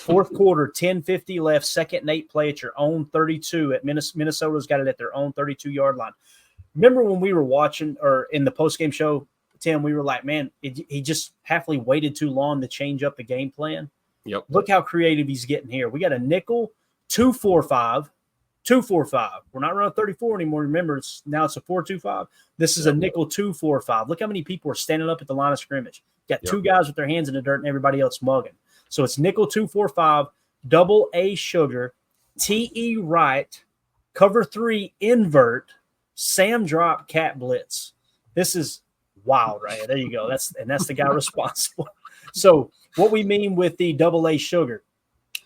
Fourth quarter, 10:50 left, second and 8 play at your own 32. At Minnesota's got it at their own 32-yard line. Remember when we were watching or in the postgame show, Tim, we were like, man, he just halfway waited too long to change up the game plan. Yep. Look how creative he's getting here. We got a nickel, 2-4-5. 2-4-5. We're not running 34 anymore. Remember, now it's a 4-2-5. This is a nickel 2-4-5. Look how many people are standing up at the line of scrimmage. Got two guys with their hands in the dirt and everybody else mugging. So it's nickel 2-4-5, double A sugar, TE right, cover 3 invert, Sam drop, cat blitz. This is wild right here. There you go. That's the guy responsible. So what we mean with the double A sugar,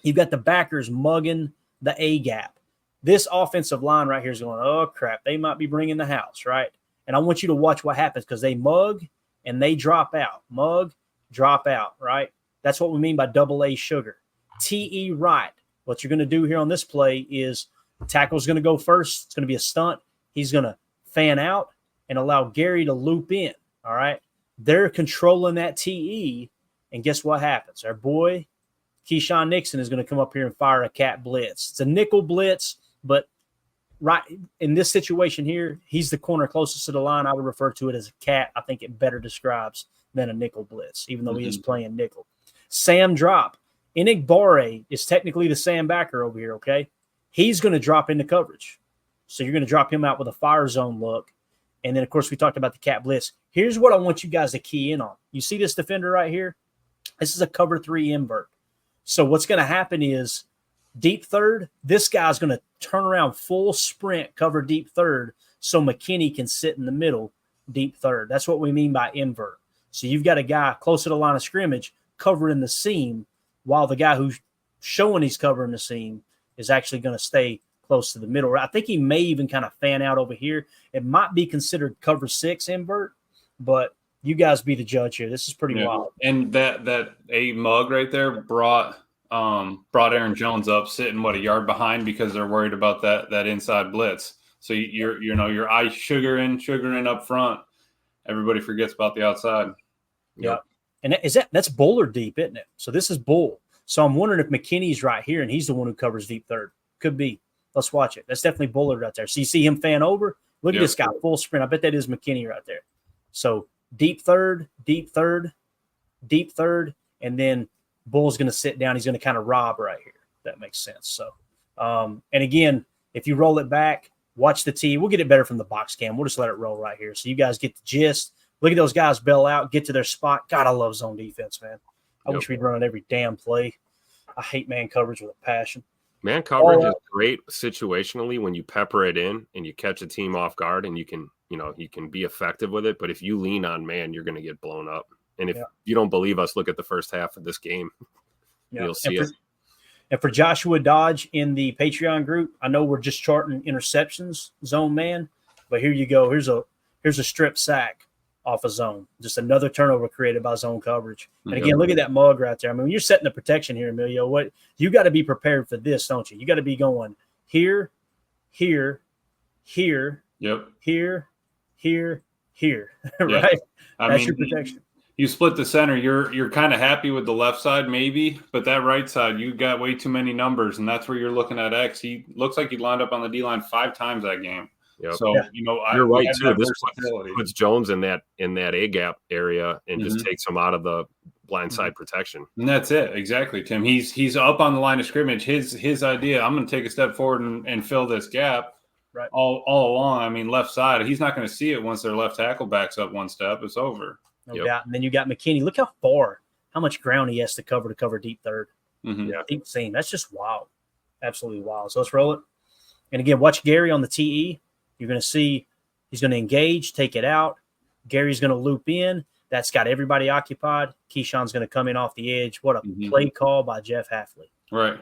you've got the backers mugging the A gap. This offensive line right here is going, oh, crap, they might be bringing the house, right? And I want you to watch what happens because they mug and they drop out. Mug, drop out, right? That's what we mean by double A sugar. TE right. What you're going to do here on this play is the tackle's going to go first. It's going to be a stunt. He's going to fan out and allow Gary to loop in, all right? They're controlling that TE, and guess what happens? Our boy, Keyshawn Nixon, is going to come up here and fire a cat blitz. It's a nickel blitz. But right in this situation here, he's the corner closest to the line. I would refer to it as a cat. I think it better describes than a nickel blitz, even though he is playing nickel. Sam drop. Enigbare is technically the Sam backer over here, okay? He's going to drop into coverage. So you're going to drop him out with a fire zone look. And then, of course, we talked about the cat blitz. Here's what I want you guys to key in on. You see this defender right here? This is a cover 3 invert. So what's going to happen is deep third, this guy's going to turn around full sprint, cover deep third, so McKinney can sit in the middle, deep third. That's what we mean by invert. So you've got a guy close to the line of scrimmage covering the seam while the guy who's showing he's covering the seam is actually going to stay close to the middle. I think he may even kind of fan out over here. It might be considered cover 6 invert, but you guys be the judge here. This is pretty wild. And that A mug right there brought Aaron Jones up sitting a yard behind because they're worried about that inside blitz. So your eye sugaring up front. Everybody forgets about the outside. Yeah. And that's Buller deep, isn't it? So this is Bull. So I'm wondering if McKinney's right here and he's the one who covers deep third. Could be. Let's watch it. That's definitely Buller right there. So you see him fan over. Look at this guy, full sprint. I bet that is McKinney right there. So deep third, and then Bull's going to sit down. He's going to kind of rob right here. That makes sense. So, and again, if you roll it back, watch the T. We'll get it better from the box cam. We'll just let it roll right here. So you guys get the gist. Look at those guys bail out, get to their spot. God, I love zone defense, man. I wish we'd run it every damn play. I hate man coverage with a passion. Man coverage is great situationally when you pepper it in and you catch a team off guard and you can be effective with it. But if you lean on man, you're going to get blown up. And if you don't believe us, look at the first half of this game. You'll see it. And for Joshua Dodge in the Patreon group, I know we're just charting interceptions, zone man, but here you go. Here's a strip sack off a zone. Just another turnover created by zone coverage. And again, look at that mug right there. I mean, when you're setting the protection here, Emilio, what you got to be prepared for this, don't you? You got to be going here, here, here, here, right? That's your protection. You split the center. You're kind of happy with the left side, maybe, but that right side, you got way too many numbers, and that's where you're looking at X. He looks like he lined up on the D line 5 times that game. Yep. So you're right too. This puts Jones in that A gap area and just takes him out of the blindside protection. And that's it, exactly, Tim. He's up on the line of scrimmage. His idea, I'm going to take a step forward and fill this gap. Right. All along. I mean, left side. He's not going to see it once their left tackle backs up one step. It's over. No doubt. And then you got McKinney. Look how much ground he has to cover deep third. Deep seam. That's just wild. Absolutely wild. So let's roll it. And again, watch Gary on the TE. You're going to see he's going to engage, take it out. Gary's going to loop in. That's got everybody occupied. Keyshawn's going to come in off the edge. What a play call by Jeff Hafley. Right.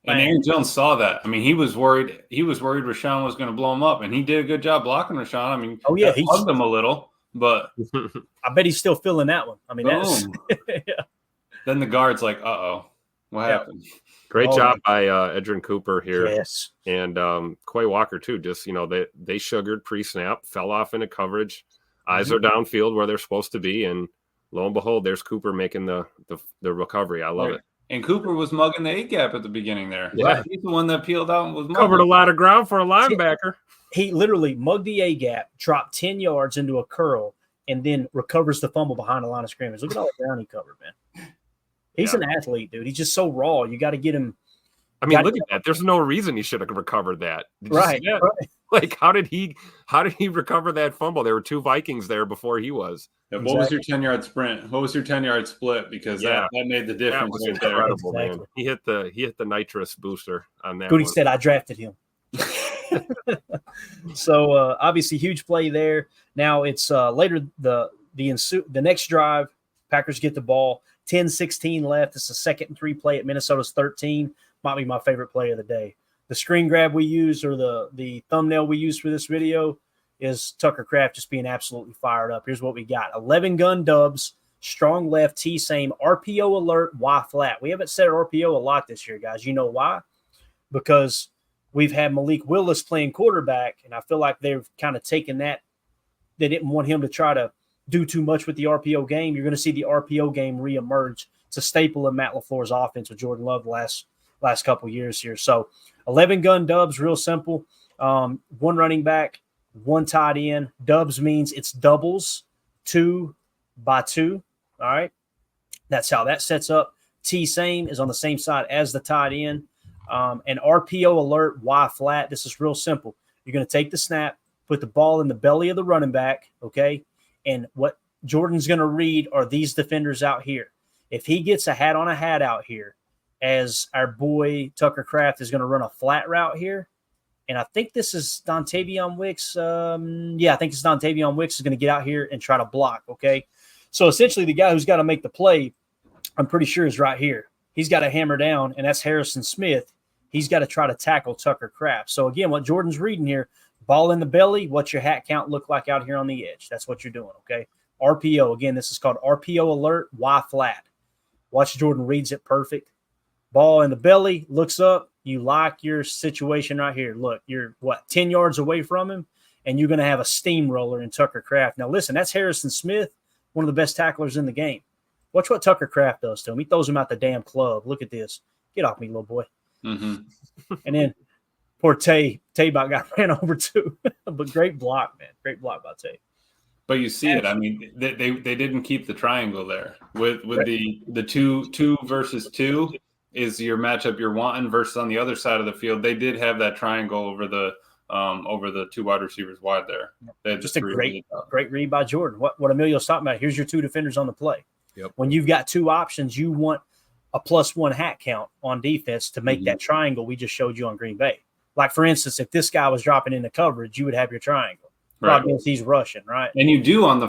And Aaron Jones saw that. I mean, he was worried. He was worried Rashawn was going to blow him up, and he did a good job blocking Rashawn. I mean, he hugged him a little, but I bet he's still feeling that one. I mean, that's Then the guard's like, "Uh-oh, what happened?" Great job by Edrin Cooper here. Yes. And Quay Walker, too. Just, they sugared pre-snap, fell off into coverage. Eyes are downfield where they're supposed to be. And lo and behold, there's Cooper making the recovery. I love it. And Cooper was mugging the A-gap at the beginning there. Yeah. He's the one that peeled out and was mugging. Covered a lot of ground for a linebacker. He literally mugged the A-gap, dropped 10 yards into a curl, and then recovers the fumble behind the line of scrimmage. Look at all the ground he covered, man. He's an athlete, dude. He's just so raw. You got to get him. I mean, look at that. There's no reason he should have recovered that. Right. Like, how did he recover that fumble? There were 2 Vikings there before he was. Yeah, what was your 10-yard sprint? What was your 10-yard split? Because that made the difference. That was incredible, man. He hit the nitrous booster on that. Goody said I drafted him. So obviously huge play there. Now it's later the next drive, Packers get the ball, 10-16 left. It's a 2nd and 3 play at Minnesota's 13. Might be my favorite play of the day. The screen grab we used, or the thumbnail we used for this video, is Tucker Kraft just being absolutely fired up. Here's what we got. 11 gun dubs, strong left, T-same, RPO alert, Y flat. We haven't said RPO a lot this year, guys. You know why? Because we've had Malik Willis playing quarterback, and I feel like they've kind of taken that. They didn't want him to try to do too much with the RPO game. You're going to see the RPO game reemerge. It's a staple of Matt LaFleur's offense with Jordan Love the last couple years here. So 11 gun dubs, real simple. 1 running back, 1 tight end. Dubs means it's doubles, 2 by 2. All right. That's how that sets up. T-same is on the same side as the tight end. And RPO alert, Y flat. This is real simple. You're going to take the snap, put the ball in the belly of the running back, okay? And what Jordan's going to read are these defenders out here. If he gets a hat on a hat out here, as our boy Tucker Kraft is going to run a flat route here, and I think this is Dontavion Wicks. I think it's Dontavion Wicks is going to get out here and try to block, okay? So essentially the guy who's got to make the play, I'm pretty sure, is right here. He's got to hammer down, and that's Harrison Smith. He's got to try to tackle Tucker Kraft. So, again, what Jordan's reading here, ball in the belly, what's your hat count look like out here on the edge? That's what you're doing, okay? RPO, again, this is called RPO alert, Y flat. Watch Jordan reads it perfect. Ball in the belly, looks up. You like your situation right here. Look, you're, 10 yards away from him, and you're going to have a steamroller in Tucker Kraft. Now, listen, that's Harrison Smith, one of the best tacklers in the game. Watch what Tucker Kraft does to him. He throws him out the damn club. Look at this. Get off me, little boy. Mm-hmm. And then poor Tay about got ran over too. But great block, man. Great block by Tay. But you see it. I mean, they didn't keep the triangle there. With the two versus 2 is your matchup you're wanting versus on the other side of the field. They did have that triangle over the 2 wide receivers wide there. They had just a great read by Jordan. What Emilio's talking about. Here's your 2 defenders on the play. Yep. When you've got 2 options, you want a +1 hat count on defense to make that triangle we just showed you on Green Bay. Like, for instance, if this guy was dropping into coverage, you would have your triangle. Problem is he's rushing, right? And you do on the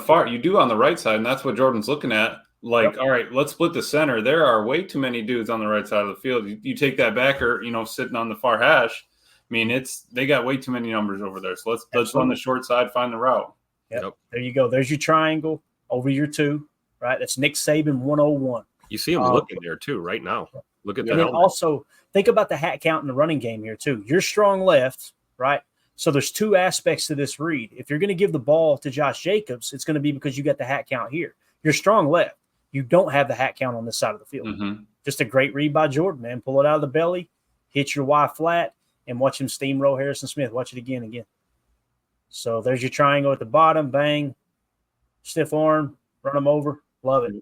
right side, and that's what Jordan's looking at. Like, all right, let's split the center. There are way too many dudes on the right side of the field. You take that backer, sitting on the far hash. I mean, they got way too many numbers over there. So let's run the short side, find the route. Yep. There you go. There's your triangle over your 2. Right, that's Nick Saban 101. You see him looking there too right now. Look at that. And then also think about the hat count in the running game here too. You're strong left, right? So there's 2 aspects to this read. If you're going to give the ball to Josh Jacobs, it's going to be because you got the hat count here. You're strong left. You don't have the hat count on this side of the field. Mm-hmm. Just a great read by Jordan, man. Pull it out of the belly, hit your Y flat, and watch him steamroll Harrison Smith. Watch it again. So there's your triangle at the bottom. Bang, stiff arm, run him over. Love it.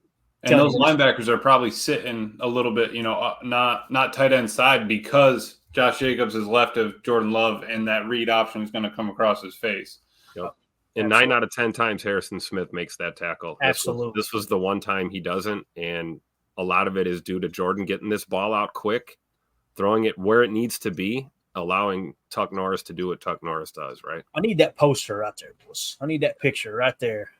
And those linebackers are probably sitting a little bit, not tight end side because Josh Jacobs is left of Jordan Love, and that read option is going to come across his face. Yep. And 9 out of 10 times Harrison Smith makes that tackle. Absolutely. This was the one time he doesn't, and a lot of it is due to Jordan getting this ball out quick, throwing it where it needs to be, allowing Tuck Norris to do what Tuck Norris does, right? I need that poster right there, boys. I need that picture right there.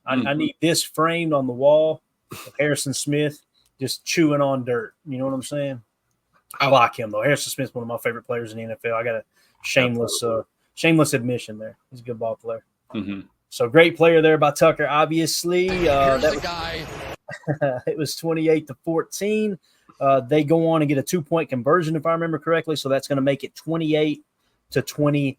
I need this framed on the wall of Harrison Smith just chewing on dirt. You know what I'm saying? I like him, though. Harrison Smith's one of my favorite players in the NFL. I got a shameless admission there. He's a good ball player. Mm-hmm. So great player there by Tucker, obviously. It was 28-14. They go on and get a 2-point conversion, if I remember correctly. So that's going to make it 28-22.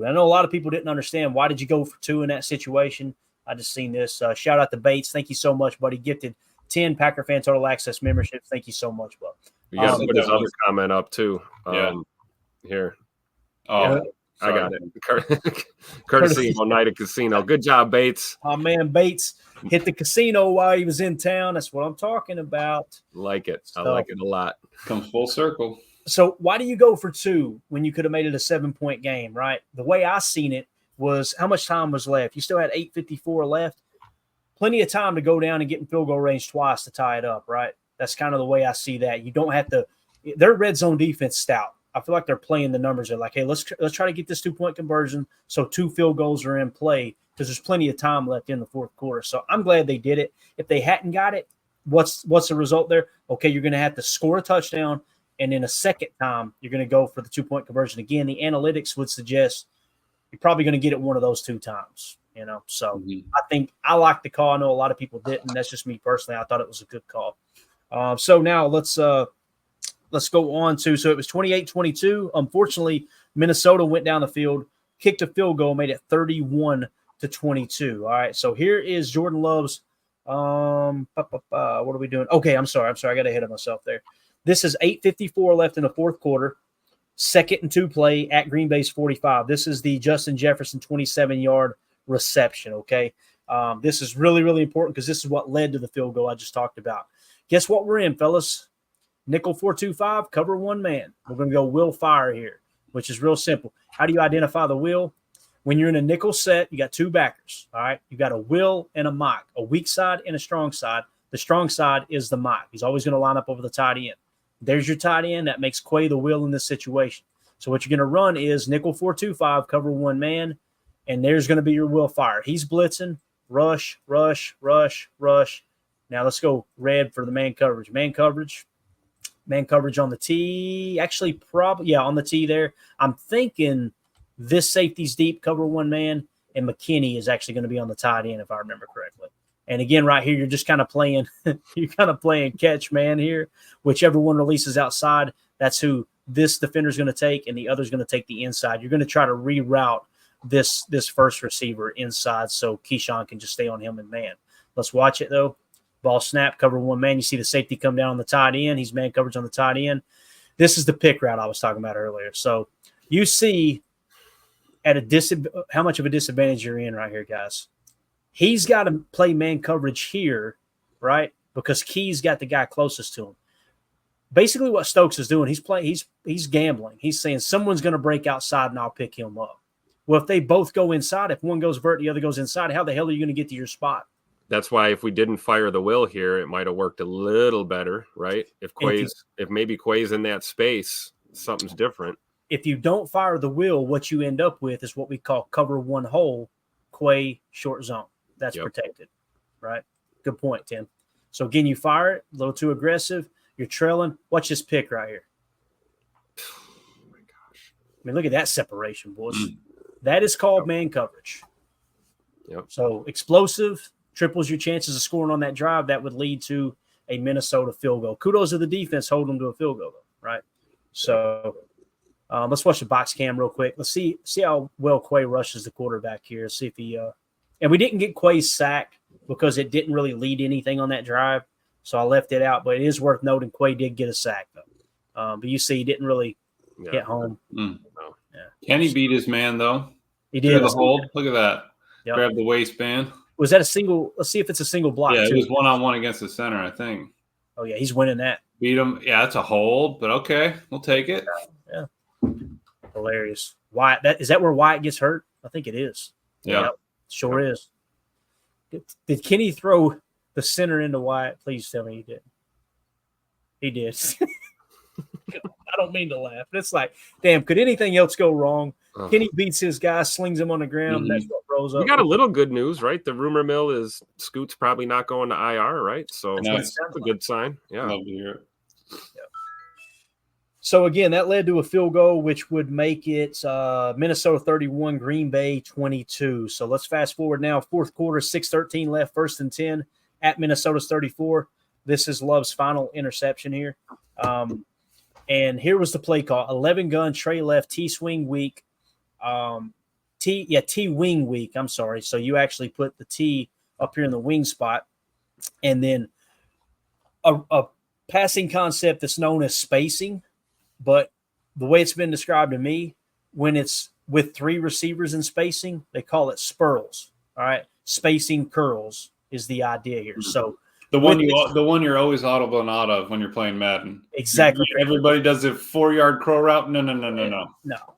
I know a lot of people didn't understand why did you go for 2 in that situation. I just seen this. Shout out to Bates. Thank you so much, buddy. Gifted 10 Packer Fan Total Access membership. Thank you so much, bro. You got to put his other comment up too. Here. Oh, I got it. Courtesy of Oneida Casino. Good job, Bates. My man Bates hit the casino while he was in town. That's what I'm talking about. Like it. I like it a lot. Comes full circle. So why do you go for 2 when you could have made it a 7-point game, right? The way I seen it was how much time was left. You still had 8:54 left. Plenty of time to go down and get in field goal range twice to tie it up, right? That's kind of the way I see that. You don't have to – their red zone defense stout. I feel like they're playing the numbers. They're like, hey, let's try to get this 2-point conversion so 2 field goals are in play because there's plenty of time left in the fourth quarter. So I'm glad they did it. If they hadn't got it, what's the result there? Okay, you're going to have to score a touchdown, and in a second time, you're going to go for the 2-point conversion again. The analytics would suggest you're probably going to get it one of those 2 times. So I think I like the call. I know a lot of people didn't. That's just me personally. I thought it was a good call. So now let's go on to, so it was 28-22. Unfortunately, Minnesota went down the field, kicked a field goal, made it 31-22. All right, so here is Jordan Love's, what are we doing? Okay, I'm sorry. I got ahead of myself there. This is 8:54 left in the fourth quarter, 2nd and 2 play at Green Bay's 45. This is the Justin Jefferson 27-yard reception, okay? This is really, really important because this is what led to the field goal I just talked about. Guess what we're in, fellas? Nickel 4-2-5, cover 1 man. We're going to go will fire here, which is real simple. How do you identify the will? When you're in a nickel set, you got 2 backers, all right? You got a will and a Mike, a weak side and a strong side. The strong side is the Mike. He's always going to line up over the tight end. There's your tight end. That makes Quay the will in this situation. So what you're going to run is nickel 4-2-5, cover 1 man, and there's going to be your will fire. He's blitzing, rush, rush, rush, rush. Now let's go red for the man coverage. Man coverage on the tee. Actually, probably, on the tee there. I'm thinking this safety's deep, cover 1 man, and McKinney is actually going to be on the tight end, if I remember correctly. And again, right here, you're just kind of playing catch man here. Whichever one releases outside, that's who this defender's going to take, and the other's going to take the inside. You're going to try to reroute this first receiver inside so Keyshawn can just stay on him and man. Let's watch it, though. Ball snap, cover 1 man. You see the safety come down on the tight end. He's man coverage on the tight end. This is the pick route I was talking about earlier. So you see how much of a disadvantage you're in right here, guys. He's got to play man coverage here, right? Because Key's got the guy closest to him. Basically what Stokes is doing, he's gambling. He's saying someone's going to break outside and I'll pick him up. Well, if they both go inside, if one goes vert, the other goes inside, how the hell are you going to get to your spot? That's why if we didn't fire the will here, it might have worked a little better, right? If maybe Quay's in that space, something's different. If you don't fire the will, what you end up with is what we call cover 1 hole, Quay short zone. That's protected, right? Good point, Tim. So again, you fire it, a little too aggressive. You're trailing. Watch this pick right here. Oh my gosh. I mean, look at that separation, boys. That is called man coverage. Yep. So explosive, triples your chances of scoring on that drive. That would lead to a Minnesota field goal. Kudos to the defense holding them to a field goal, right? So let's watch the box cam real quick. Let's see how well Quay rushes the quarterback here. See if he and we didn't get Quay's sack because it didn't really lead anything on that drive. So I left it out, but it is worth noting Quay did get a sack, though. But you see he didn't really hit home. No. Yeah. Can he beat his man, though? He did. The hold. Look at that. Yep. Grab the waistband. Was that a single? Let's see if it's a single block. Yeah, it was one-on-one against the center, I think. Oh, yeah, he's winning that. Beat him. Yeah, it's a hold, but okay. We'll take it. Yeah. Hilarious. Wyatt, is that where Wyatt gets hurt? I think it is. Yeah. Yep, sure is. Did Kenny throw the center into Wyatt? Please tell me he did. He did. I don't mean to laugh. It's like, damn, could anything else go wrong? Kenny beats his guy, slings him on the ground. That's what rose up. We got a little good news, right? The rumor mill is Scoot's probably not going to IR, right? So that's a good sign. Yeah. Love to hear it. Yeah. So, again, that led to a field goal, which would make it Minnesota 31, Green Bay 22. So, let's fast forward now. Fourth quarter, 6:13 left, 1st and 10 at Minnesota's 34. This is Love's final interception here. And here was the play call. 11 gun, Trey left, T-swing weak. T-wing weak. I'm sorry. So, you actually put the T up here in the wing spot. And then a passing concept that's known as spacing, but the way it's been described to me, when it's with 3 receivers in spacing, they call it spurls. All right, spacing curls is the idea here. So the one you're always audible and out of when you're playing Madden. Exactly. Everybody does a 4-yard curl route. No.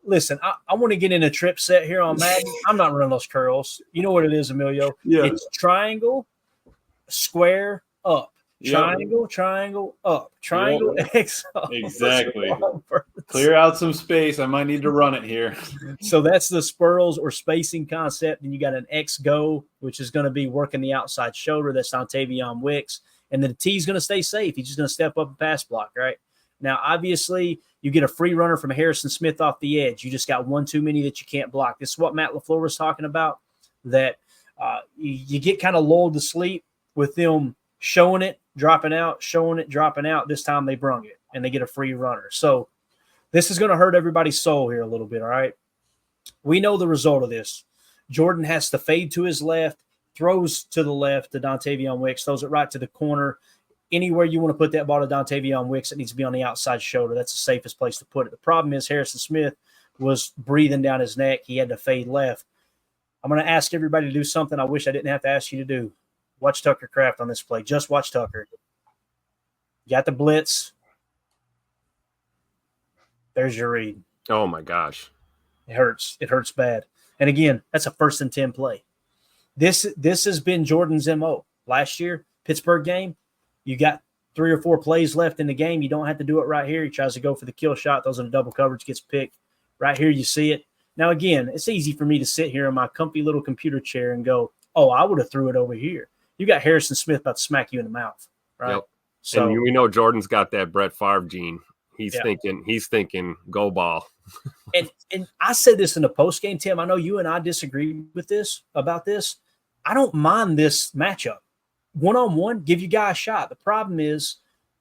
Listen, I want to get in a trip set here on Madden. I'm not running those curls. You know what it is, Emilio? Yeah. It's triangle, square, up. Triangle, triangle, up. Triangle, X, up. Exactly. Clear out some space. I might need to run it here. So that's the spurls or spacing concept. And you got an X go, which is going to be working the outside shoulder. That's Dontavion Wicks. And then the T is going to stay safe. He's just going to step up and pass block, right? Now, obviously, you get a free runner from Harrison Smith off the edge. You just got one too many that you can't block. This is what Matt LaFleur was talking about, that you get kind of lulled to sleep with them showing it, dropping out, showing it, dropping out. This time they brung it, and they get a free runner. So this is going to hurt everybody's soul here a little bit, all right? We know the result of this. Jordan has to fade to his left, throws to the left to Dontavion Wicks, throws it right to the corner. Anywhere you want to put that ball to Dontavion Wicks, it needs to be on the outside shoulder. That's the safest place to put it. The problem is Harrison Smith was breathing down his neck. He had to fade left. I'm going to ask everybody to do something I wish I didn't have to ask you to do. Watch Tucker Kraft on this play. Just watch Tucker. You got the blitz. There's your read. Oh, my gosh. It hurts. It hurts bad. And, again, that's a 1st and 10 play. This has been Jordan's MO. Last year, Pittsburgh game, you got 3 or 4 plays left in the game. You don't have to do it right here. He tries to go for the kill shot. Those in double coverage, gets picked. Right here, you see it. Now, again, it's easy for me to sit here in my comfy little computer chair and go, oh, I would have threw it over here. You got Harrison Smith about to smack you in the mouth, right? Yep. So and we know Jordan's got that Brett Favre gene. He's thinking go ball. and I said this in the post game, Tim. I know you and I disagree with this about this. I don't mind this matchup. 1-on-1, give you guys a shot. The problem is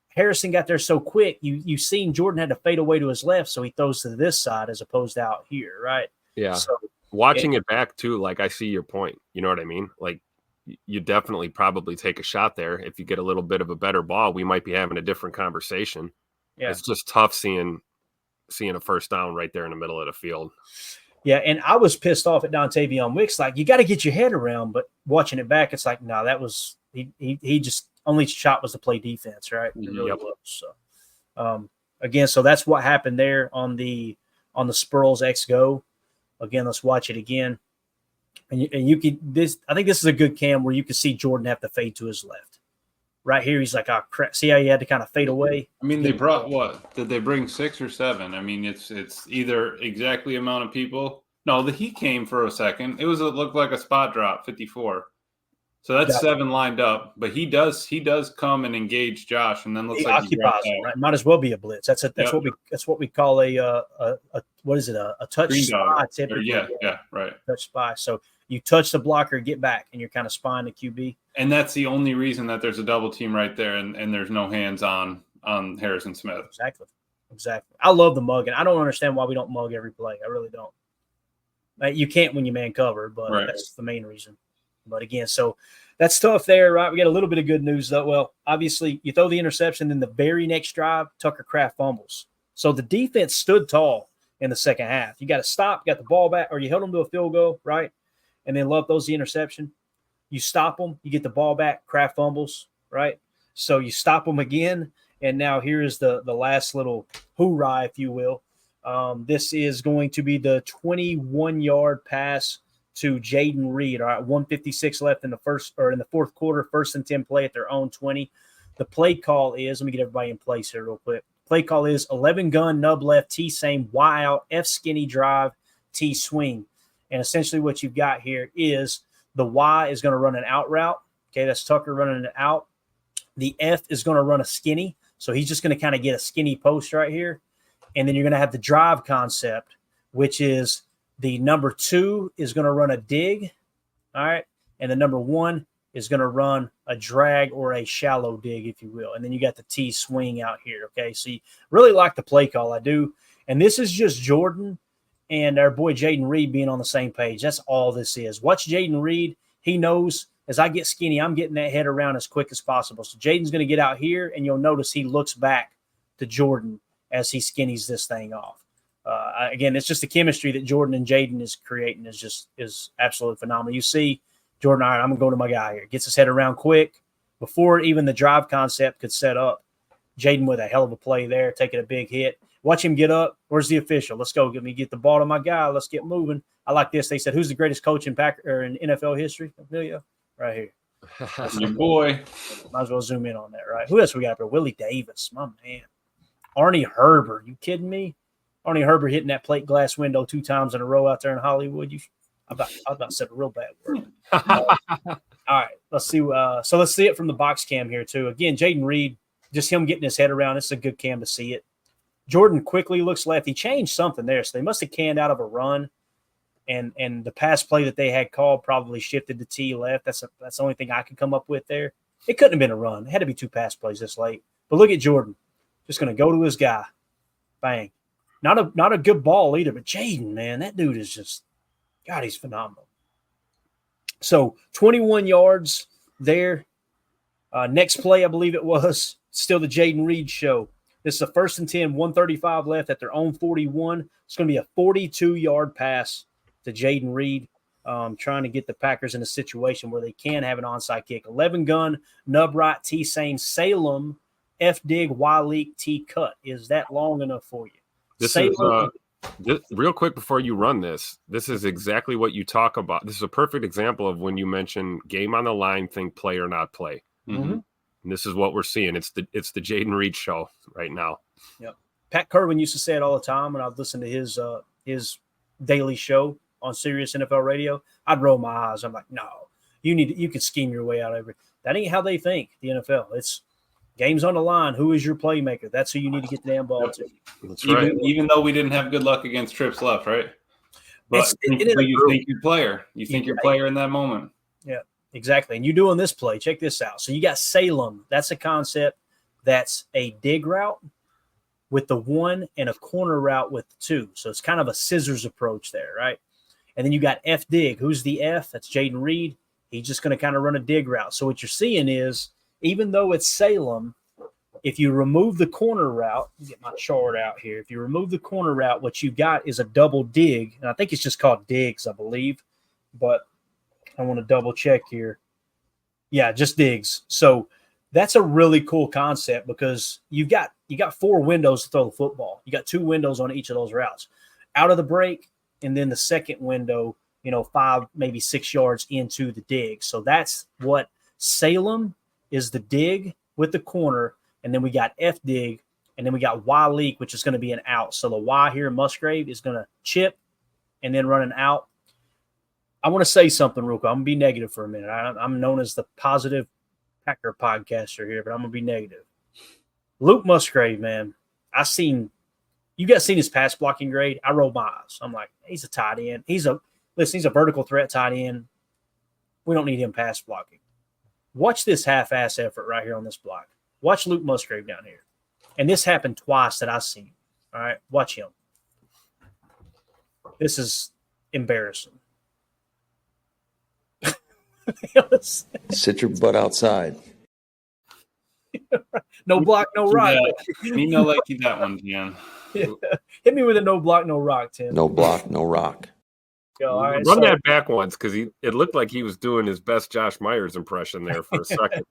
Harrison got there so quick. You seen Jordan had to fade away to his left, so he throws to this side as opposed to out here, right? Yeah. So watching it back too, like I see your point. You know what I mean? Like you definitely probably take a shot there. If you get a little bit of a better ball, we might be having a different conversation. Yeah. It's just tough seeing a first down right there in the middle of the field. Yeah, and I was pissed off at Dontavion Wicks. Like, you got to get your head around, but watching it back, it's like, no, that was he just only shot was to play defense, right? It really was. So, again, so that's what happened there on the Spurls X Go. Again, let's watch it again. And you could I think this is a good cam where you can see Jordan have to fade to his left. Right here, he's like, oh crap. See how he had to kind of fade away? I mean, they brought what? Did they bring 6 or 7? I mean, it's either exactly amount of people. No, he came for a second. It looked like a spot drop, 54. So that's 7 lined up. But he does come and engage Josh, and then looks like he occupies it, right? Might as well be a blitz. That's what we call a what is it? A touch green spy. Typically. Yeah, right. Touch spy. So you touch the blocker, get back, and you're kind of spying the QB. And that's the only reason that there's a double team right there, and there's no hands on Harrison Smith. Exactly. I love the mugging. I don't understand why we don't mug every play. I really don't. You can't when you man cover, but that's the main reason. But again, so that's tough there, right? We got a little bit of good news, though. Well, obviously, you throw the interception, then the very next drive, Tucker Kraft fumbles. So the defense stood tall in the second half. You got to stop, you got the ball back, or you held them to a field goal, right? And then Love throws the interception. You stop them, you get the ball back, Kraft fumbles, right? So you stop them again, and now here is the last little hoorah, if you will. This is going to be the 21-yard pass to Jaden Reed. All right, 156 left in the fourth quarter, 1st and 10 play at their own 20. The play call is, let me get everybody in place here real quick. Play call is 11 gun, nub left, T same, Y out, F skinny drive, T swing. And essentially what you've got here is the Y is going to run an out route. Okay, that's Tucker running an out. The F is going to run a skinny. So he's just going to kind of get a skinny post right here. And then you're going to have the drive concept, which is the number 2 is going to run a dig. All right. And the number 1 is going to run a drag or a shallow dig, if you will. And then you got the T swing out here. Okay. So you really like the play call. I do. And this is just Jordan and our boy Jaden Reed being on the same page. That's all this is. Watch Jaden Reed. He knows as I get skinny, I'm getting that head around as quick as possible. So Jaden's going to get out here, and you'll notice he looks back to Jordan as he skinnies this thing off. Again, it's just the chemistry that Jordan and Jaden is creating is absolutely phenomenal. You see Jordan, all right, I'm going to go to my guy here. Gets his head around quick. Before even the drive concept could set up, Jaden with a hell of a play there, taking a big hit. Watch him get up. Where's the official? Let's go. Get the ball to my guy. Let's get moving. I like this. They said, who's the greatest coach in NFL history? Amelia, right here. That's your boy. Might as well zoom in on that, right? Who else we got up there? Willie Davis, my man. Arnie Herbert. You kidding me? Arnie Herbert hitting that plate glass window 2 times in a row out there in Hollywood. I was about to say a real bad word. All right, let's see. So let's see it from the box cam here too. Again, Jaden Reed, just him getting his head around. It's a good cam to see it. Jordan quickly looks left. He changed something there, so they must have canned out of a run, and the pass play that they had called probably shifted to T left. That's the only thing I could come up with there. It couldn't have been a run. It had to be 2 pass plays this late. But look at Jordan, just going to go to his guy, bang. Not a good ball either, but Jaden, man, that dude is just, God, he's phenomenal. So 21 yards there. Next play, I believe it was, still the Jaden Reed show. This is a 1st and 10, 135 left at their own 41. It's going to be a 42-yard pass to Jaden Reed, trying to get the Packers in a situation where they can have an onside kick. 11 gun, nub right, T Sane, Salem, F dig, Y leak, T cut. Is that long enough for you? This is real quick before you run this. This is exactly what you talk about. This is a perfect example of when you mention game on the line, think play or not play. Mm-hmm. And this is what we're seeing. It's the Jaden Reed show right now. Yep. Pat Kerwin used to say it all the time when I'd listen to his daily show on Sirius NFL Radio. I'd roll my eyes. I'm like, no, you could scheme your way out of it. That ain't how they think, the NFL. It's game's on the line. Who is your playmaker? That's who you need to get the damn ball to. That's right. Even though we didn't have good luck against trips left, right? But you think your player. You think your player in that moment. Yeah, exactly. And you doing this play. Check this out. So you got Salem. That's a concept that's a dig route with the 1 and a corner route with the 2. So it's kind of a scissors approach there, right? And then you got F dig. Who's the F? That's Jaden Reed. He's just going to kind of run a dig route. So what you're seeing is, even though it's Salem, if you remove the corner route, get my chart out here. If you remove the corner route, what you've got is a double dig. And I think it's just called digs, I believe. But I want to double check here. Yeah, just digs. So that's a really cool concept because you got 4 windows to throw the football. You got 2 windows on each of those routes. Out of the break, and then the second window, 5, maybe 6 yards into the dig. So that's what Salem is, the dig with the corner, and then we got F dig, and then we got Y leak, which is going to be an out. So the Y here in Musgrave is going to chip and then run an out. I want to say something real quick. I'm going to be negative for a minute. I'm known as the positive Packer podcaster here, but I'm going to be negative. Luke Musgrave, man, you guys seen his pass blocking grade? I rolled my eyes. I'm like, he's a tight end. He's a vertical threat tight end. We don't need him pass blocking. Watch this half-ass effort right here on this block. Watch Luke Musgrave down here. And this happened twice that I've seen. All right, watch him. This is embarrassing. Sit your butt outside. No block, no rock. Me no like you that one, Jan. Yeah. Hit me with a no block, no rock, Tim. No block, no rock. Go, all right, Run that back once because it looked like he was doing his best Josh Myers impression there for a second.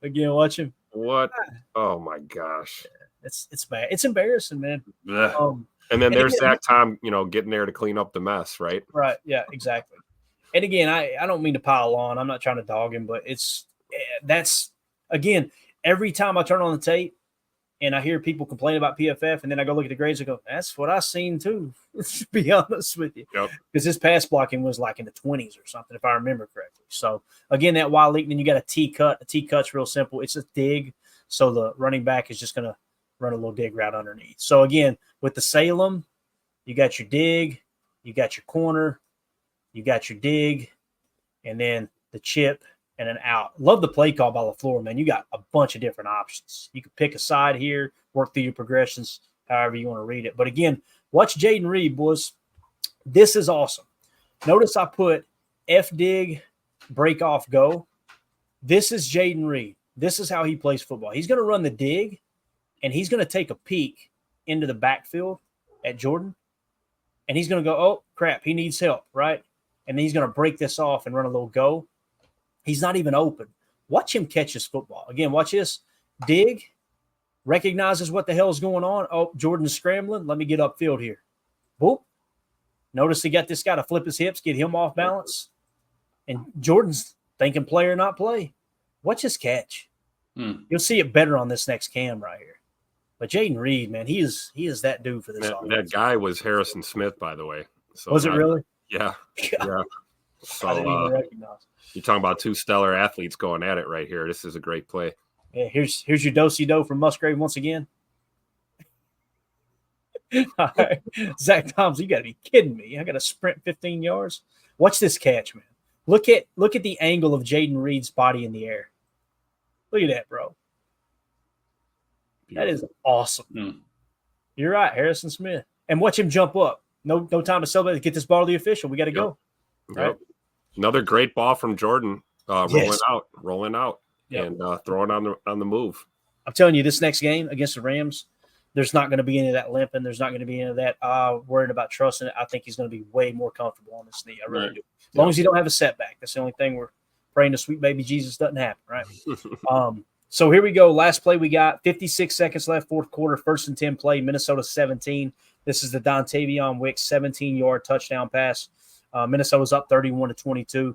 Again, watch him. What? Oh my gosh. It's bad. It's embarrassing, man. And then there's Zach Tom, getting there to clean up the mess, right? Right. Yeah, exactly. And again, I don't mean to pile on. I'm not trying to dog him, but that's again, every time I turn on the tape and I hear people complain about PFF, and then I go look at the grades and go, that's what I seen too, to be honest with you. Yep. Because his pass blocking was like in the 20s or something, if I remember correctly. So, again, that Y leak, then you got a T cut. A T cut's real simple. It's a dig, so the running back is just going to run a little dig route underneath. So, again, with the Salem, you got your dig, you got your corner, you got your dig, and then the chip and an out. Love the play call by LaFleur, man. You got a bunch of different options. You can pick a side here, work through your progressions, however you want to read it. But again, watch Jaden Reed, boys. This is awesome. Notice I put F dig break off, go. This is Jaden Reed. This is how he plays football. He's going to run the dig, and he's going to take a peek into the backfield at Jordan, and he's going to go, oh, crap, he needs help, right? And then he's going to break this off and run a little go. He's not even open. Watch him catch his football. Again, watch this. Dig, recognizes what the hell is going on. Oh, Jordan's scrambling. Let me get upfield here. Boop. Notice he got this guy to flip his hips, get him off balance. And Jordan's thinking play or not play. Watch his catch. You'll see it better on this next cam right here. But Jaden Reed, man, he is that dude for this offense. That guy was Harrison Smith, by the way. So was it really? Yeah. Yeah. So I didn't even recognize. You're talking about two stellar athletes going at it right here. This is a great play. Yeah, here's your do-si-do from Musgrave once again. All right. Zach Thompson, you got to be kidding me. I got to sprint 15 yards. Watch this catch, man. Look at the angle of Jaden Reed's body in the air. Look at that, bro. That is awesome. You're right, Harrison Smith. And watch him jump up. No time to celebrate. Get this ball to the official. We got to go. Right? Another great ball from Jordan, rolling out, and throwing on the move. I'm telling you, this next game against the Rams, there's not going to be any of that limping. There's not going to be any of that worrying about trusting it. I think he's going to be way more comfortable on this knee. I really do. As long as he don't have a setback. That's the only thing we're praying to sweet baby Jesus doesn't happen, right? So here we go. Last play we got. 56 seconds left, fourth quarter, 1st and 10 play, Minnesota 17. This is the Dontavion Wicks 17-yard touchdown pass. Minnesota's up 31-22.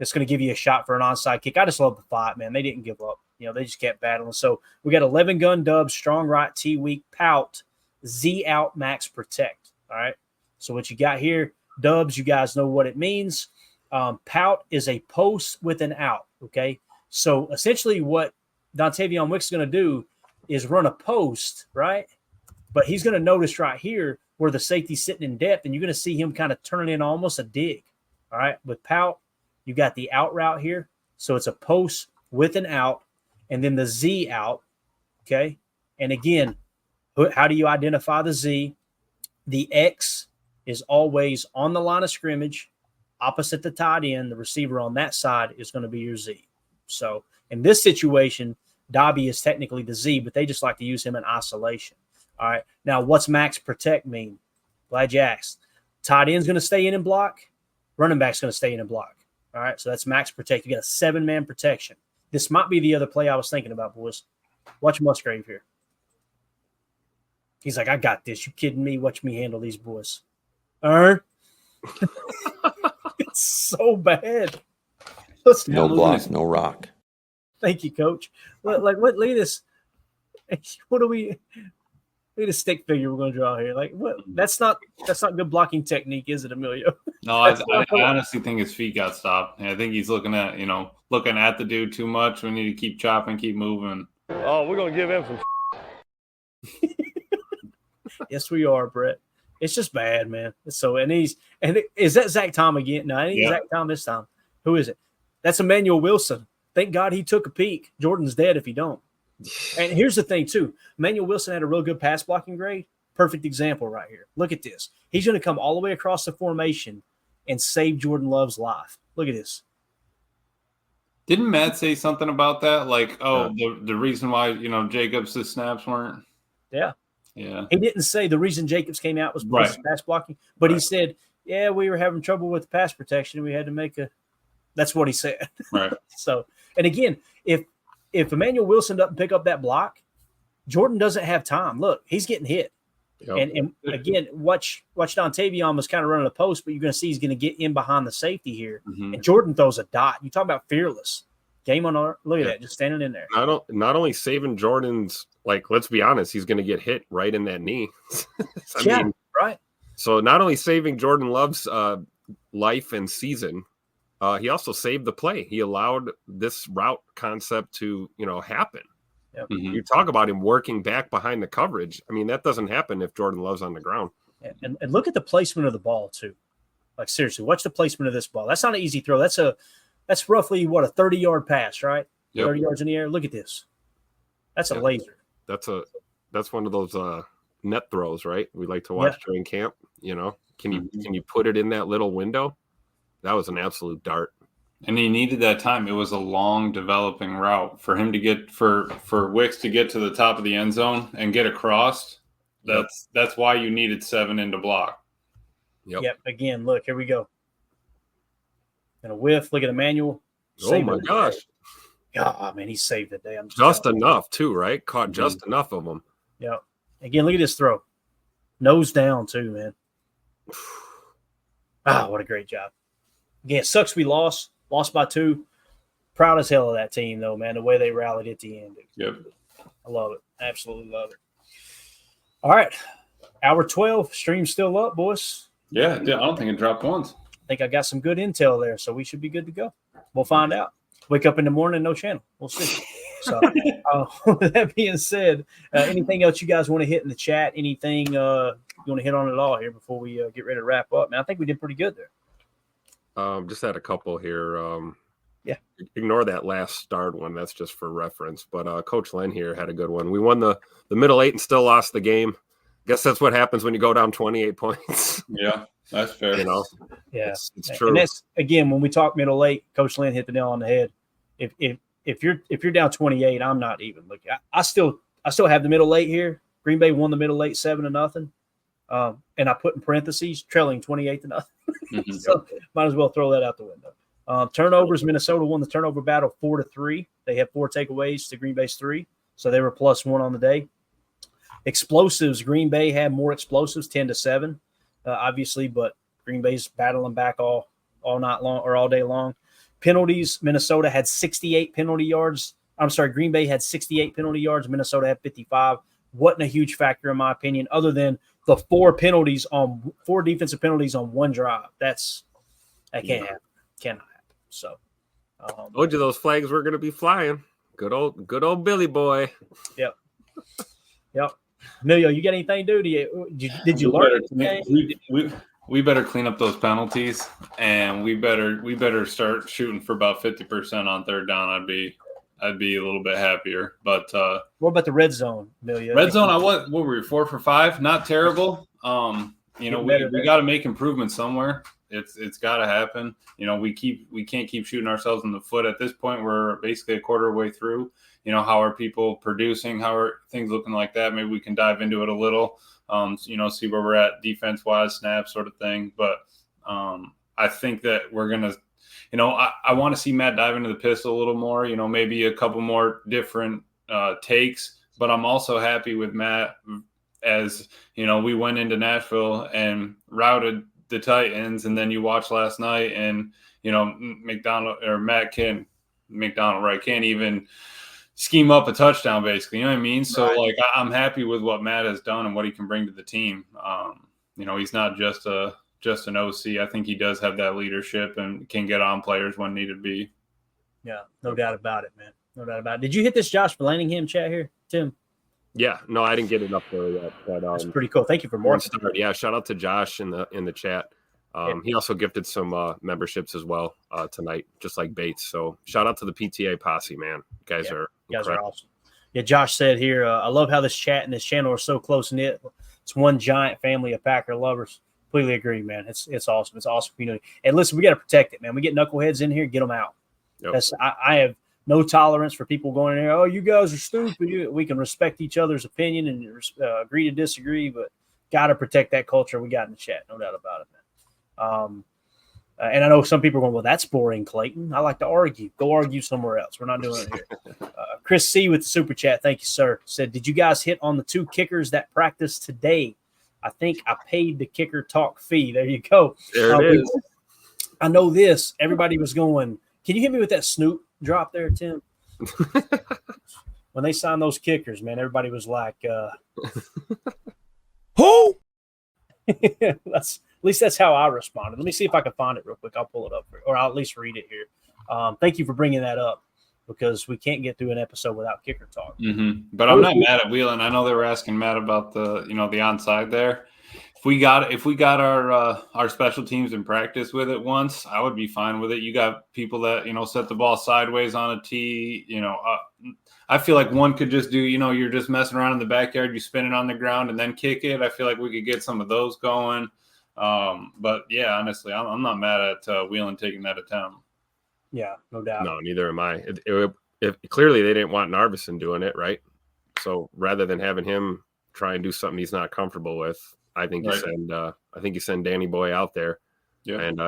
It's going to give you a shot for an onside kick. I just love the fight, man. They didn't give up. They just kept battling. So we got 11 gun dubs, strong right, T weak, pout, Z out, max protect. All right. So what you got here, dubs, you guys know what it means. Pout is a post with an out. Okay. So essentially what Dontavion Wicks is going to do is run a post, right? But he's going to notice right here where the safety's sitting in depth, and you're going to see him kind of turning in almost a dig. All right. With pout, you got the out route here. So it's a post with an out, and then the Z out. Okay. And again, how do you identify the Z? The X is always on the line of scrimmage, opposite the tight end. The receiver on that side is going to be your Z. So in this situation, Dobby is technically the Z, but they just like to use him in isolation. All right. Now, what's max protect mean? Glad you asked. Tight end's going to stay in and block. Running back's going to stay in and block. All right. So that's max protect. You got a 7-man protection. This might be the other play I was thinking about, boys. Watch Musgrave here. He's like, I got this. You kidding me? Watch me handle these boys. It's so bad. No block, no rock. Thank you, Coach. Look at this. What do we? Look at the stick figure we're going to draw here. Like, what? That's not good blocking technique, is it, Emilio? No, I honestly think his feet got stopped. I think he's looking at the dude too much. We need to keep chopping, keep moving. Oh, we're going to give him some. Yes, we are, Brett. It's just bad, man. Is that Zach Tom again? No, it ain't Zach Tom this time. Who is it? That's Emmanuel Wilson. Thank God he took a peek. Jordan's dead if he don't. And here's the thing, too. Emmanuel Wilson had a real good pass blocking grade. Perfect example right here. Look at this. He's going to come all the way across the formation and save Jordan Love's life. Look at this. Didn't Matt say something about that? Like, the reason why, Jacobs' snaps weren't? Yeah. Yeah. He didn't say the reason Jacobs came out was because of pass blocking, but he said, yeah, we were having trouble with pass protection. We had to make that's what he said. Right. So, and again, if Emmanuel Wilson doesn't pick up that block, Jordan doesn't have time. Look, he's getting hit. Yep. And again, watch Dontavion was kind of running a post, but you're going to see he's going to get in behind the safety here. Mm-hmm. And Jordan throws a dot. You talk about fearless. Game on our – look at that, just standing in there. Not only saving Jordan's – like, let's be honest, he's going to get hit right in that knee. I mean, right. So not only saving Jordan Love's life and season, he also saved the play. He allowed this route concept to, happen. Yep. Mm-hmm. You talk about him working back behind the coverage. I mean, that doesn't happen if Jordan Love's on the ground. And look at the placement of the ball, too. Like, seriously, watch the placement of this ball. That's not an easy throw. That's roughly, a 30-yard pass, right? Yep. 30 yards in the air. Look at this. That's a laser. That's one of those net throws, right? We like to watch during camp. Can you put it in that little window? That was an absolute dart. And he needed that time. It was a long developing route for him to get for Wicks to get to the top of the end zone and get across. That's why you needed 7 in to block. Yep. Again, look, here we go. And a whiff. Look at Emmanuel. Oh my gosh. God, man, he saved the day. I'm just enough too, right? Caught just enough of them. Yeah. Again, look at this throw. Nose down too, man. What a great job. Again, it sucks we lost by 2. Proud as hell of that team, though, man, the way they rallied at the end. Yep. I love it. Absolutely love it. All right. Hour 12. Stream's still up, boys. Yeah, I don't think it dropped once. I think I got some good intel there, so we should be good to go. We'll find out. Wake up in the morning, no channel. We'll see. So, with that being said, anything else you guys want to hit in the chat? Anything you want to hit on at all here before we get ready to wrap up? Man, I think we did pretty good there. Just had a couple here. Yeah. Ignore that last start one. That's just for reference. But Coach Len here had a good one. We won the middle 8 and still lost the game. Guess that's what happens when you go down 28 points. Yeah, that's fair. You know? Yeah. It's true. And that's, again, when we talk middle 8, Coach Len hit the nail on the head. If you're down 28, I'm not even. Look, I still have the middle 8 here. Green Bay won the middle 8 7-0. And I put in parentheses trailing 28-0. Mm-hmm. So might as well throw that out the window. Turnovers, Minnesota won the turnover battle 4-3. They had 4 takeaways to Green Bay's 3, so they were +1 on the day. Explosives, Green Bay had more explosives, 10-7, obviously, but Green Bay's battling back all night long or all day long. Penalties, Minnesota had 68 penalty yards. I'm sorry, Green Bay had 68 penalty yards. Minnesota had 55. Wasn't a huge factor in my opinion, other than the 4 defensive penalties on one drive. That can't happen. Cannot happen. So, told you those flags were going to be flying. Good old Billy boy. Yep. Emilio, you got anything to do? Did you learn anything? We better clean up those penalties, and we better start shooting for about 50% on third down. I'd be a little bit happier. But what about the red zone, Emilio? Red zone, what were we, 4 for 5? Not terrible. We got to make improvements somewhere. It's got to happen. We can't keep shooting ourselves in the foot. At this point, we're basically a quarter way through. How are people producing? How are things looking like that? Maybe we can dive into it a little. See where we're at defense-wise, snaps, sort of thing. But I think that we're gonna, I want to see Matt dive into the pistol a little more. Maybe a couple more different takes. But I'm also happy with Matt, as we went into Nashville and routed the Titans, and then you watch last night, and Matt can't even scheme up a touchdown, basically. You know what I mean? So, right. I'm happy with what Matt has done and what he can bring to the team. He's not just an OC. I think he does have that leadership and can get on players when needed be. Yeah, no doubt about it, man. No doubt about it. Did you hit this Josh Bellingham chat here, Tim? Yeah, no, I didn't get it up there yet. But, that's pretty cool. Thank you for more. Yeah, shout out to Josh in the chat. He also gifted some memberships as well tonight, just like Bates. So shout out to the PTA posse, man. You guys are awesome. Yeah, Josh said here, I love how this chat and this channel are so close knit. It's one giant family of Packer lovers. Completely agree, man. It's awesome. It's awesome community. And listen, we got to protect it, man. We get knuckleheads in here, get them out. Yep. I have no tolerance for people going in there. Oh, you guys are stupid. We can respect each other's opinion and agree to disagree, but got to protect that culture we got in the chat. No doubt about it, man. And I know some people are going, well, that's boring, Clayton. I like to argue. Go argue somewhere else. We're not doing it here. Chris C. with the super chat. Thank you, sir. Said, did you guys hit on the 2 kickers that practiced today? I think I paid the kicker talk fee. There you go. There it is. I know this. Everybody was going, can you hit me with that Snoop drop there, Tim? When they signed those kickers, man, everybody was like, who? At least that's how I responded. Let me see if I can find it real quick. I'll pull it up, or I'll at least read it here. Thank you for bringing that up, because we can't get through an episode without kicker talk. Mm-hmm. But I'm not mad at Wheelan. I know they were asking Matt about the onside there. If we got our special teams in practice with it once, I would be fine with it. You got people that set the ball sideways on a tee. I feel like one could just do. You're just messing around in the backyard. You spin it on the ground and then kick it. I feel like we could get some of those going. But yeah, honestly, I'm not mad at Wheelan taking that attempt. Yeah, no doubt. No, neither am I. Clearly they didn't want Narveson doing it, right? So rather than having him try and do something he's not comfortable with, I think you send Danny Boy out there. Yeah. And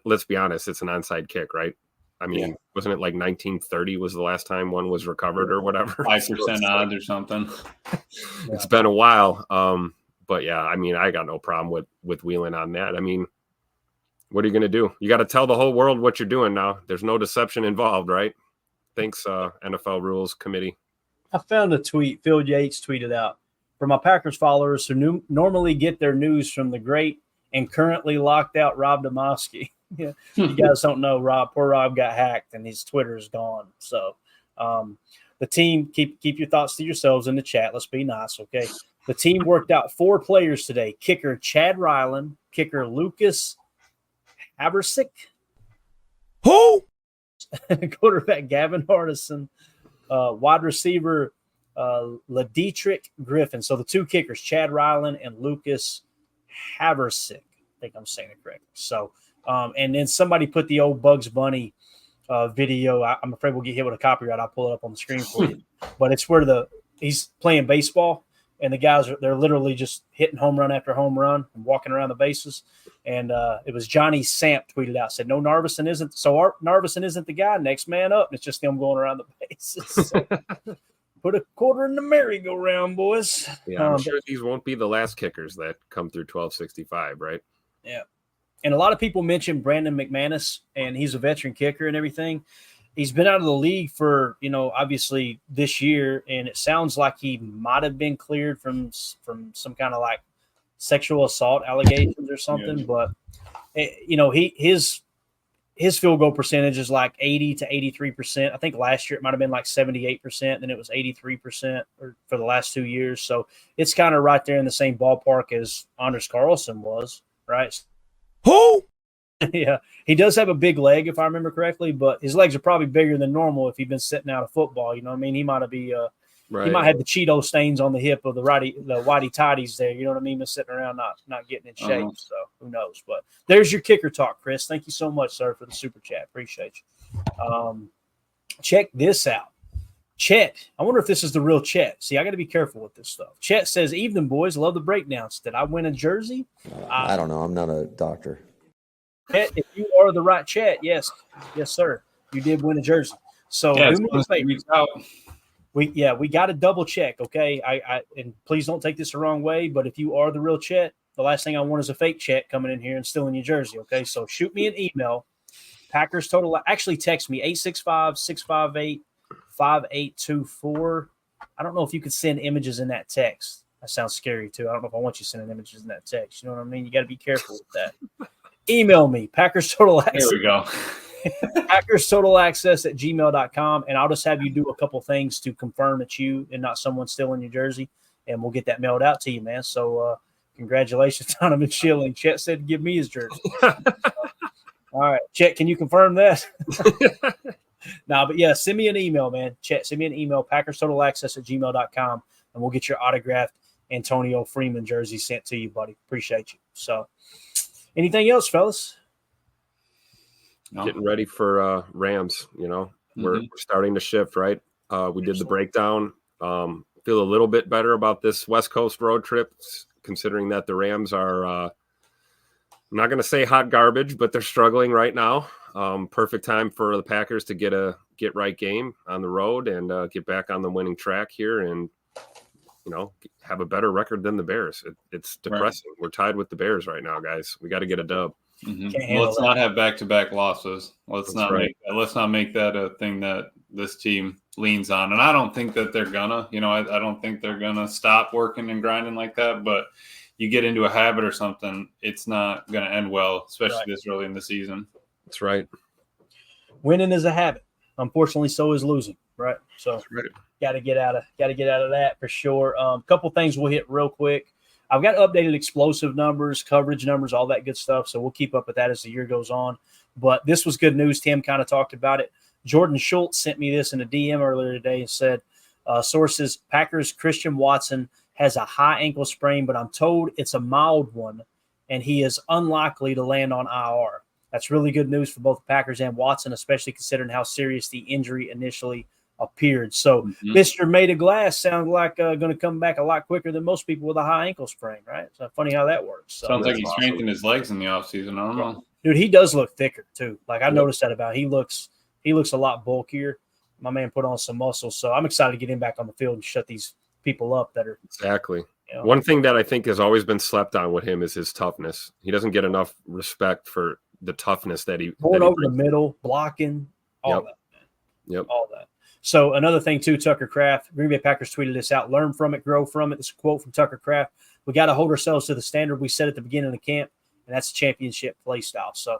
let's be honest, it's an onside kick, right? I mean, wasn't it like 1930 was the last time one was recovered or whatever? 5% odds or something. It's been a while. But yeah, I mean, I got no problem with Wheeling on that. I mean, what are you going to do? You got to tell the whole world what you're doing now. There's no deception involved, right? Thanks, NFL Rules Committee. I found a tweet. Phil Yates tweeted out, for my Packers followers who normally get their news from the great and currently locked out Rob Demovsky. Yeah, you guys don't know Rob. Poor Rob got hacked and his Twitter is gone. So the team, keep your thoughts to yourselves in the chat. Let's be nice, okay? The team worked out 4 players today. Kicker Chad Ryland, kicker Lucas Habersick. Who? Quarterback Gavin Hardison, wide receiver Ladietrich Griffin. So the 2 kickers, Chad Ryland and Lucas Habersick. I think I'm saying it correctly. So, and then somebody put the old Bugs Bunny video. I'm afraid we'll get hit with a copyright. I'll pull it up on the screen for you. But it's where he's playing baseball, and the guys they're literally just hitting home run after home run and walking around the bases. And it was Johnny Samp tweeted out, said, no, Narveson isn't the guy. Next man up. And it's just them going around the bases. So, put a quarter in the merry-go-round, boys. Yeah, I'm sure these won't be the last kickers that come through 1265, right? Yeah. And a lot of people mention Brandon McManus, and he's a veteran kicker and everything. He's been out of the league for, obviously this year, and it sounds like he might have been cleared from some kind of like sexual assault allegations or something. Yeah. But, his field goal percentage is like 80 to 83%. I think last year it might have been like 78%. Then it was 83% for the last 2 years. So it's kind of right there in the same ballpark as Anders Carlson was, right? Who? Yeah, he does have a big leg, if I remember correctly, but his legs are probably bigger than normal if he's been sitting out of football. You know what I mean? He might have he might have the Cheeto stains on the hip of the whitey tighties there. You know what I mean? Been sitting around not getting in shape. So who knows? But there's your kicker talk, Chris. Thank you so much, sir, for the super chat. Appreciate you. Check this out. Chet, I wonder if this is the real Chet. See, I got to be careful with this stuff. Chet says, evening, boys. Love the breakdowns. Did I win a jersey? I don't know. I'm not a doctor. Chet, if you are the right Chet, yes, sir. You did win a jersey. So do me a favor. We got to double check, okay? And please don't take this the wrong way, but if you are the real Chet, the last thing I want is a fake Chet coming in here and stealing your jersey, okay? So shoot me an email. Packers total. Actually, text me 865-658-5824. I don't know if you could send images in that text. That sounds scary too. I don't know if I want you sending images in that text. You know what I mean? You got to be careful with that. Email me, Packers Total Access. There we go. Packers Total Access at gmail.com. And I'll just have you do a couple things to confirm it's you and not someone stealing your jersey. And we'll get that mailed out to you, man. So congratulations, Donovan Schilling. Chet said to give me his jersey. All right. Chet, can you confirm that? But yeah, send me an email, man. Chet, send me an email, Packers Total Access at gmail.com, and we'll get your autographed Antonio Freeman jersey sent to you, buddy. Appreciate you. So anything else, fellas? No. Getting ready for Rams, we're starting to shift, right? We did the breakdown. Feel a little bit better about this West Coast road trip, considering that the Rams are, I'm not going to say hot garbage, but they're struggling right now. Perfect time for the Packers to get right game on the road and get back on the winning track here and, have a better record than the Bears. It's depressing. Right. We're tied with the Bears right now, guys. We got to get a dub. Mm-hmm. Let's not have back-to-back losses. Let's not make that a thing that this team leans on. And I don't think that they're gonna. I don't think they're gonna stop working and grinding like that. But you get into a habit or something, it's not gonna end well, especially this early in the season. That's right. Winning is a habit. Unfortunately, so is losing. Right. So got to get out of that for sure. Couple things we'll hit real quick. I've got updated explosive numbers, coverage numbers, all that good stuff. So we'll keep up with that as the year goes on. But this was good news. Tim kind of talked about it. Jordan Schultz sent me this in a DM earlier today and said, sources, Packers Christian Watson has a high ankle sprain, but I'm told it's a mild one, and he is unlikely to land on IR. That's really good news for both Packers and Watson, especially considering how serious the injury initially appeared. So Mr. Made of Glass sounds like going to come back a lot quicker than most people with a high ankle sprain, right? So funny how that works. So, sounds like he strengthened his legs in the offseason. I don't know. Dude, he does look thicker too. Like I noticed that about him. He looks a lot bulkier. My man put on some muscle. So I'm excited to get him back on the field and shut these people up that are exactly. You know. One thing that I think has always been slept on with him is his toughness. He doesn't get enough respect for the toughness that he going over the middle, blocking, all that. Man. Yep. All that. So another thing too, Tucker Kraft, Green Bay Packers tweeted this out: "Learn from it, grow from it." This is a quote from Tucker Kraft. We got to hold ourselves to the standard we set at the beginning of the camp, and that's championship play style. So,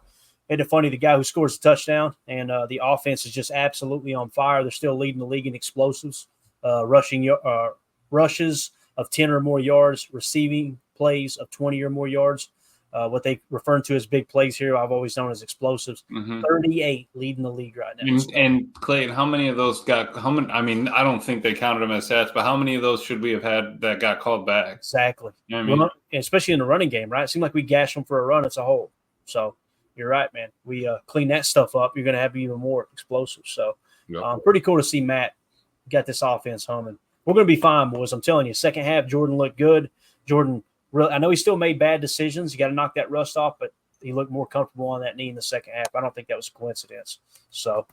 isn't it funny? The guy who scores a touchdown and the offense is just absolutely on fire. They're still leading the league in explosives, rushes of 10 or more yards, receiving plays of 20 or more yards. What they refer to as big plays here, I've always known as explosives. 38 leading the league right now. And Clayton, how many of those got? How many? I mean, I don't think they counted them as stats, but how many of those should we have had that got called back? Exactly. You know what I mean? Well, especially in the running game, right? It seemed like we gashed them for a run as a whole. So you're right, man. We clean that stuff up. You're going to have even more explosives. So pretty cool to see Matt got this offense humming. We're going to be fine, boys. I'm telling you. Second half, Jordan looked good. Jordan, really, I know he still made bad decisions. You got to knock that rust off, but he looked more comfortable on that knee in the second half. I don't think that was a coincidence. So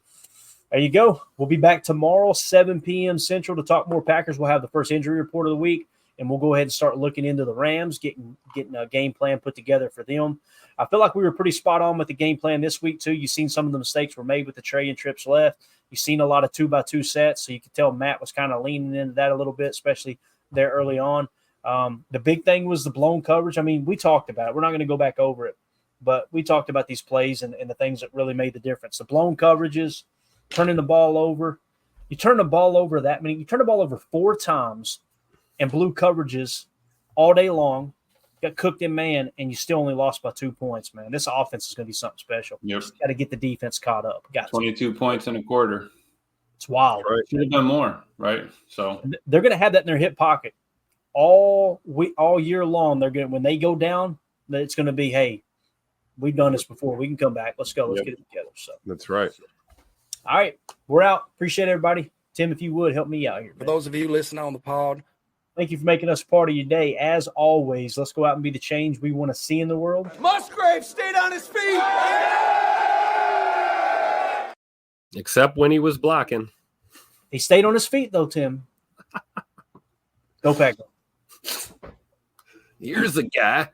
there you go. We'll be back tomorrow, 7 p.m. Central, to talk more Packers. We'll have the first injury report of the week, and we'll go ahead and start looking into the Rams, getting a game plan put together for them. I feel like we were pretty spot on with the game plan this week, too. You've seen some of the mistakes were made with the Trey and trips left. You've seen a lot of 2x2 sets, so you could tell Matt was kind of leaning into that a little bit, especially there early on. The big thing was the blown coverage. I mean, we talked about it. We're not going to go back over it, but we talked about these plays and the things that really made the difference. The blown coverages, turning the ball over. You turn the ball over you turn the ball over 4 times and blew coverages all day long, got cooked in man, and you still only lost by 2 points, man. This offense is going to be something special. Yep. Just got to get the defense caught up. 22 points in a quarter. It's wild. Right. Should have done more, right? So they're going to have that in their hip pocket all year long. They're going when they go down, it's going to be, hey, we've done this before. We can come back. Let's go. Let's get it together. So that's right. All right, we're out. Appreciate everybody. Tim, if you would help me out here. For those of you listening on the pod, thank you for making us part of your day. As always, let's go out and be the change we want to see in the world. Musgrave stayed on his feet. Except when he was blocking. He stayed on his feet, though, Tim. Go Pack. Here's the guy.